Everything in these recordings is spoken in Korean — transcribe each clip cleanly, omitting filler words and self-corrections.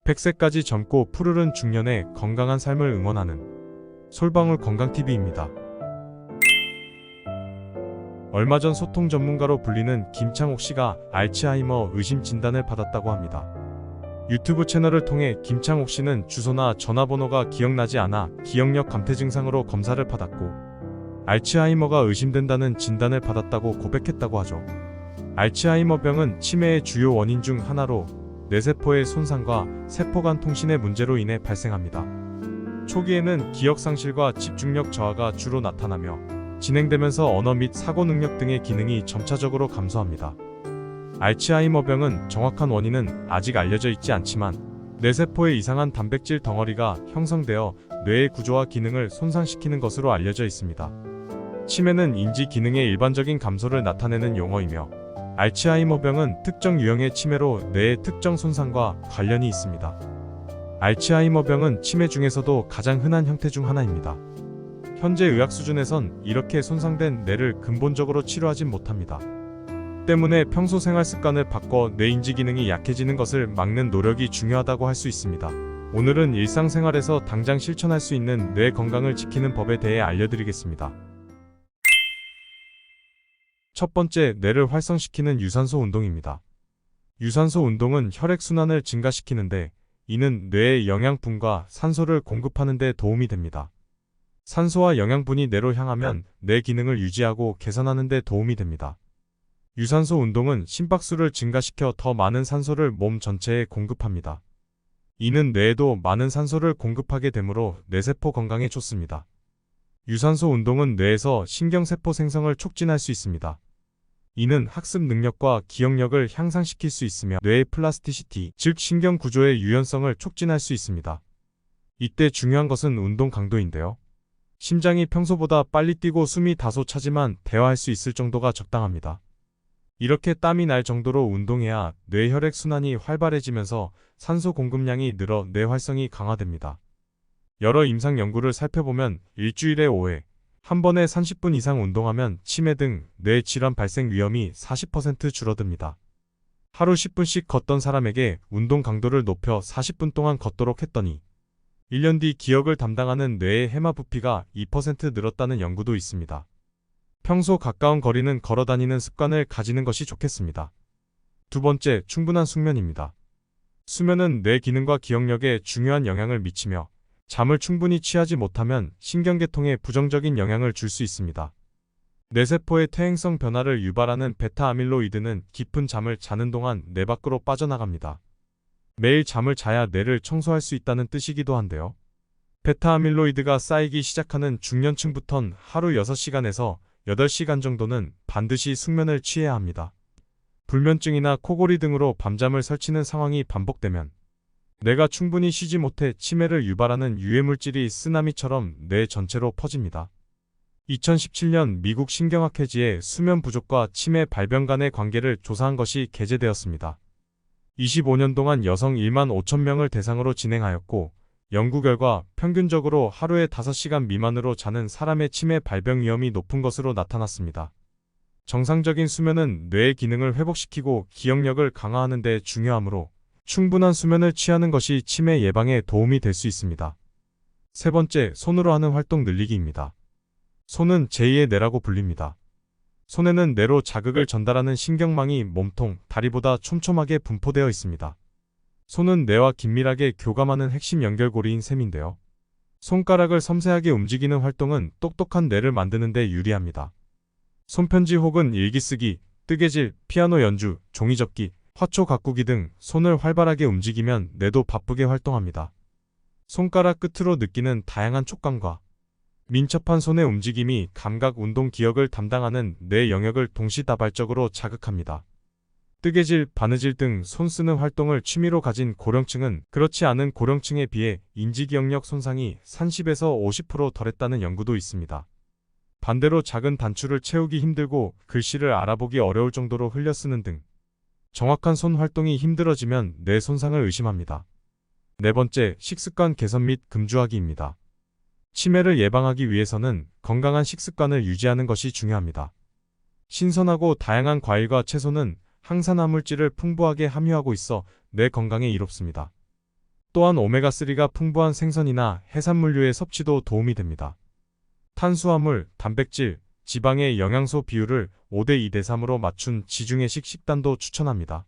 100세까지 젊고 푸르른 중년의 건강한 삶을 응원하는 솔방울 건강TV입니다. 얼마 전 소통 전문가로 불리는 김창옥 씨가 알츠하이머 의심 진단을 받았다고 합니다. 유튜브 채널을 통해 김창옥 씨는 주소나 전화번호가 기억나지 않아 기억력 감퇴 증상으로 검사를 받았고 알츠하이머가 의심된다는 진단을 받았다고 고백했다고 하죠. 알츠하이머병은 치매의 주요 원인 중 하나로 뇌세포의 손상과 세포간 통신의 문제로 인해 발생합니다. 초기에는 기억상실과 집중력 저하가 주로 나타나며 진행되면서 언어 및 사고 능력 등의 기능이 점차적으로 감소합니다. 알츠하이머병은 정확한 원인은 아직 알려져 있지 않지만 뇌세포의 이상한 단백질 덩어리가 형성되어 뇌의 구조와 기능을 손상시키는 것으로 알려져 있습니다. 치매는 인지 기능의 일반적인 감소를 나타내는 용어이며 알츠하이머병은 특정 유형의 치매로 뇌의 특정 손상과 관련이 있습니다. 알츠하이머병은 치매 중에서도 가장 흔한 형태 중 하나입니다. 현재 의학 수준에선 이렇게 손상된 뇌를 근본적으로 치료하진 못합니다. 때문에 평소 생활 습관을 바꿔 뇌 인지 기능이 약해지는 것을 막는 노력이 중요하다고 할 수 있습니다. 오늘은 일상생활에서 당장 실천할 수 있는 뇌 건강을 지키는 법에 대해 알려드리겠습니다. 첫 번째, 뇌를 활성시키는 유산소 운동입니다. 유산소 운동은 혈액순환을 증가시키는데 이는 뇌의 영양분과 산소를 공급하는 데 도움이 됩니다. 산소와 영양분이 뇌로 향하면 뇌 기능을 유지하고 개선하는 데 도움이 됩니다. 유산소 운동은 심박수를 증가시켜 더 많은 산소를 몸 전체에 공급합니다. 이는 뇌에도 많은 산소를 공급하게 되므로 뇌세포 건강에 좋습니다. 유산소 운동은 뇌에서 신경세포 생성을 촉진할 수 있습니다. 이는 학습 능력과 기억력을 향상시킬 수 있으며 뇌의 플라스티시티, 즉 신경 구조의 유연성을 촉진할 수 있습니다. 이때 중요한 것은 운동 강도인데요. 심장이 평소보다 빨리 뛰고 숨이 다소 차지만 대화할 수 있을 정도가 적당합니다. 이렇게 땀이 날 정도로 운동해야 뇌 혈액 순환이 활발해지면서 산소 공급량이 늘어 뇌 활성이 강화됩니다. 여러 임상 연구를 살펴보면 일주일에 5회, 한 번에 30분 이상 운동하면 치매 등 뇌 질환 발생 위험이 40% 줄어듭니다. 하루 10분씩 걷던 사람에게 운동 강도를 높여 40분 동안 걷도록 했더니 1년 뒤 기억을 담당하는 뇌의 해마 부피가 2% 늘었다는 연구도 있습니다. 평소 가까운 거리는 걸어 다니는 습관을 가지는 것이 좋겠습니다. 두 번째, 충분한 숙면입니다. 수면은 뇌 기능과 기억력에 중요한 영향을 미치며 잠을 충분히 취하지 못하면 신경계통에 부정적인 영향을 줄 수 있습니다. 뇌세포의 퇴행성 변화를 유발하는 베타아밀로이드는 깊은 잠을 자는 동안 뇌 밖으로 빠져나갑니다. 매일 잠을 자야 뇌를 청소할 수 있다는 뜻이기도 한데요. 베타아밀로이드가 쌓이기 시작하는 중년층부턴 하루 6시간에서 8시간 정도는 반드시 숙면을 취해야 합니다. 불면증이나 코골이 등으로 밤잠을 설치는 상황이 반복되면 뇌가 충분히 쉬지 못해 치매를 유발하는 유해물질이 쓰나미처럼 뇌 전체로 퍼집니다. 2017년 미국 신경학회지에 수면 부족과 치매 발병 간의 관계를 조사한 것이 게재되었습니다. 25년 동안 여성 1만 5천 명을 대상으로 진행하였고 연구 결과 평균적으로 하루에 5시간 미만으로 자는 사람의 치매 발병 위험이 높은 것으로 나타났습니다. 정상적인 수면은 뇌의 기능을 회복시키고 기억력을 강화하는 데 중요하므로 충분한 수면을 취하는 것이 치매 예방에 도움이 될 수 있습니다. 세 번째, 손으로 하는 활동 늘리기입니다. 손은 제2의 뇌라고 불립니다. 손에는 뇌로 자극을 전달하는 신경망이 몸통, 다리보다 촘촘하게 분포되어 있습니다. 손은 뇌와 긴밀하게 교감하는 핵심 연결고리인 셈인데요. 손가락을 섬세하게 움직이는 활동은 똑똑한 뇌를 만드는 데 유리합니다. 손편지 혹은 일기쓰기, 뜨개질, 피아노 연주, 종이접기, 화초 가꾸기 등 손을 활발하게 움직이면 뇌도 바쁘게 활동합니다. 손가락 끝으로 느끼는 다양한 촉감과 민첩한 손의 움직임이 감각, 운동, 기억을 담당하는 뇌 영역을 동시다발적으로 자극합니다. 뜨개질, 바느질 등 손 쓰는 활동을 취미로 가진 고령층은 그렇지 않은 고령층에 비해 인지기억력 손상이 30에서 50% 덜했다는 연구도 있습니다. 반대로 작은 단추를 채우기 힘들고 글씨를 알아보기 어려울 정도로 흘려 쓰는 등 정확한 손 활동이 힘들어지면 뇌 손상을 의심합니다. 네 번째, 식습관 개선 및 금주하기입니다. 치매를 예방하기 위해서는 건강한 식습관을 유지하는 것이 중요합니다. 신선하고 다양한 과일과 채소는 항산화물질을 풍부하게 함유하고 있어 뇌 건강에 이롭습니다. 또한 오메가3가 풍부한 생선이나 해산물류의 섭취도 도움이 됩니다. 탄수화물, 단백질, 지방의 영양소 비율을 5대 2대 3으로 맞춘 지중해식 식단도 추천합니다.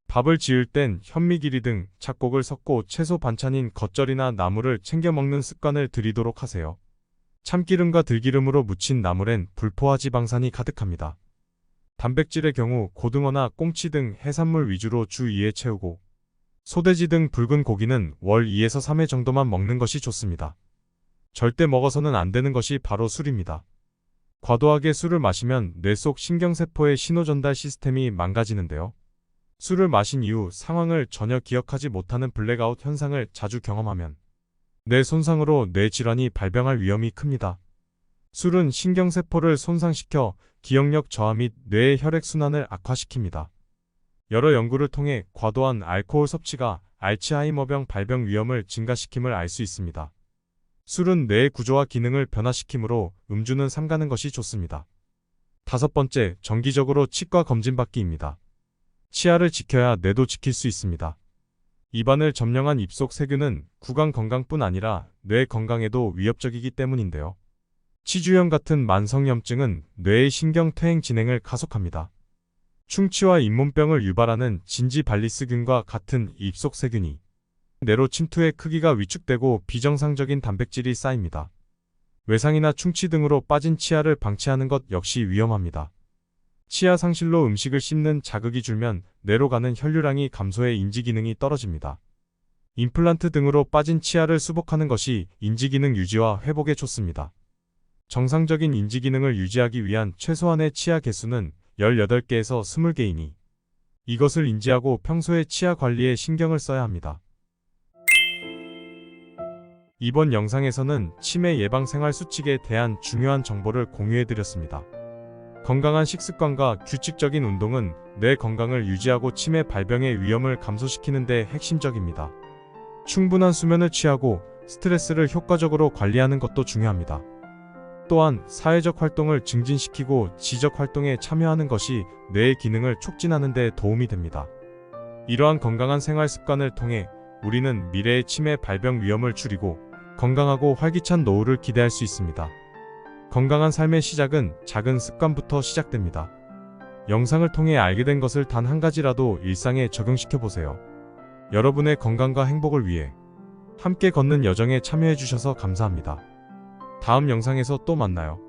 밥을 지을 땐 현미길이 등 잡곡을 섞고 채소 반찬인 겉절이나 나물을 챙겨 먹는 습관을 들이도록 하세요. 참기름과 들기름으로 무친 나물엔 불포화 지방산이 가득합니다. 단백질의 경우 고등어나 꽁치 등 해산물 위주로 주 2회 채우고 소돼지 등 붉은 고기는 월 2에서 3회 정도만 먹는 것이 좋습니다. 절대 먹어서는 안 되는 것이 바로 술입니다. 과도하게 술을 마시면 뇌 속 신경세포의 신호전달 시스템이 망가지는데요. 술을 마신 이후 상황을 전혀 기억하지 못하는 블랙아웃 현상을 자주 경험하면 뇌 손상으로 뇌질환이 발병할 위험이 큽니다. 술은 신경세포를 손상시켜 기억력 저하 및 뇌의 혈액순환을 악화시킵니다. 여러 연구를 통해 과도한 알코올 섭취가 알츠하이머병 발병 위험을 증가시킴을 알 수 있습니다. 술은 뇌의 구조와 기능을 변화시키므로 음주는 삼가는 것이 좋습니다. 5번째, 정기적으로 치과 검진받기입니다. 치아를 지켜야 뇌도 지킬 수 있습니다. 입안을 점령한 입속 세균은 구강 건강뿐 아니라 뇌 건강에도 위협적이기 때문인데요. 치주염 같은 만성염증은 뇌의 신경퇴행 진행을 가속합니다. 충치와 잇몸병을 유발하는 진지발리스균과 같은 입속 세균이 뇌로 침투해 크기가 위축되고 비정상적인 단백질이 쌓입니다. 외상이나 충치 등으로 빠진 치아를 방치하는 것 역시 위험합니다. 치아 상실로 음식을 씹는 자극이 줄면 뇌로 가는 혈류량이 감소해 인지기능이 떨어집니다. 임플란트 등으로 빠진 치아를 수복하는 것이 인지기능 유지와 회복에 좋습니다. 정상적인 인지기능을 유지하기 위한 최소한의 치아 개수는 18개에서 20개이니 이것을 인지하고 평소에 치아 관리에 신경을 써야 합니다. 이번 영상에서는 치매 예방 생활 수칙에 대한 중요한 정보를 공유해드렸습니다. 건강한 식습관과 규칙적인 운동은 뇌 건강을 유지하고 치매 발병의 위험을 감소시키는 데 핵심적입니다. 충분한 수면을 취하고 스트레스를 효과적으로 관리하는 것도 중요합니다. 또한 사회적 활동을 증진시키고 지적 활동에 참여하는 것이 뇌의 기능을 촉진하는 데 도움이 됩니다. 이러한 건강한 생활 습관을 통해 우리는 미래의 치매 발병 위험을 줄이고 건강하고 활기찬 노후를 기대할 수 있습니다. 건강한 삶의 시작은 작은 습관부터 시작됩니다. 영상을 통해 알게 된 것을 단 한 가지라도 일상에 적용시켜보세요. 여러분의 건강과 행복을 위해 함께 걷는 여정에 참여해주셔서 감사합니다. 다음 영상에서 또 만나요.